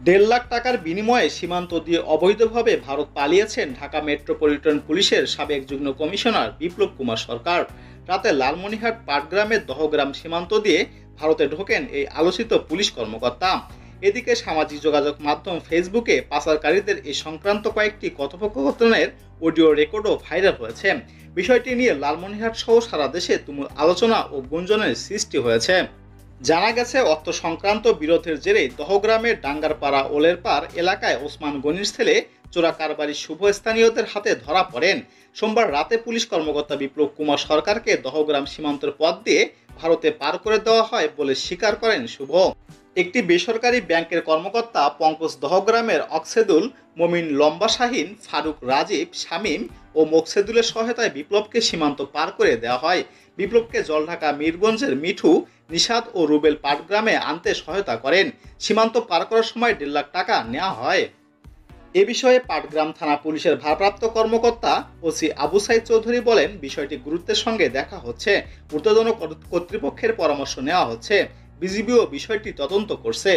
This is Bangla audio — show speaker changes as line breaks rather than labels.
দেড় লাখ টাকার বিনিময়ে সীমান্ত দিয়ে অবৈধভাবে ভারত পালিয়েছেন ঢাকা মেট্রোপলিটন পুলিশের সাবেক যুগ্ম কমিশনার বিপ্লব কুমার সরকার। রাতে লালমনিরহাট পাটগ্রামের দহগ্রাম সীমান্ত দিয়ে ভারতে ঢোকেন এই আলোচিত পুলিশ কর্মকর্তা। এদিকে সামাজিক যোগাযোগ মাধ্যম ফেসবুকে পাচারকারীদের এই সংক্রান্ত কয়েকটি কথোপকথনের অডিও রেকর্ডও ভাইরাল হয়েছে। বিষয়টি নিয়ে লালমনিরহাট সহ সারা দেশে তুমুল আলোচনা ও গুঞ্জনের সৃষ্টি হয়েছে। জানা গেছে, অর্থ সংক্রান্ত বিরোধের জেরে দহগ্রামের ডাঙ্গারপাড়া ওলেরপাড় এলাকায় ওসমান গনির ছেলে চোরা কারবারি শুভ স্থানীয়দের হাতে ধরা পড়েন। সোমবার রাতে পুলিশ কর্মকর্তা বিপ্লব কুমার সরকারকে দহগ্রাম সীমান্তের পথ দিয়ে ভারতে পার করে দেওয়া হয় বলে স্বীকার করেন শুভ। একটি বেসরকারি ব্যাংকের কর্মকর্তা পঙ্কজ দহগ্রামের অকসেদুল মমিন, লম্বা শাহিন, ফারুক, রাজীব, শামীম ও মোকসেদুলের সহায়তায় বিপ্লবকে সীমান্ত পার করে দেওয়া হয়। বিপ্লবকে জলঢাকা মিরগঞ্জের মিঠু, নিশাদ ও রুবেল পাটগ্রামে আনতে সহায়তা করেন। সীমান্ত পার করার সময় 1.5 লাখ টাকা নেওয়া হয়। এ বিষয়ে পাটগ্রাম থানা পুলিশের ভারপ্রাপ্ত কর্মকর্তা ওসি আবু সাইদ চৌধুরী বলেন, বিষয়টি গুরুত্বের সঙ্গে দেখা হচ্ছে, ঊর্ধ্বতন কর্তৃপক্ষের পরামর্শ নেওয়া হচ্ছে, বিজিবিও বিষয়টি তদন্ত করছে।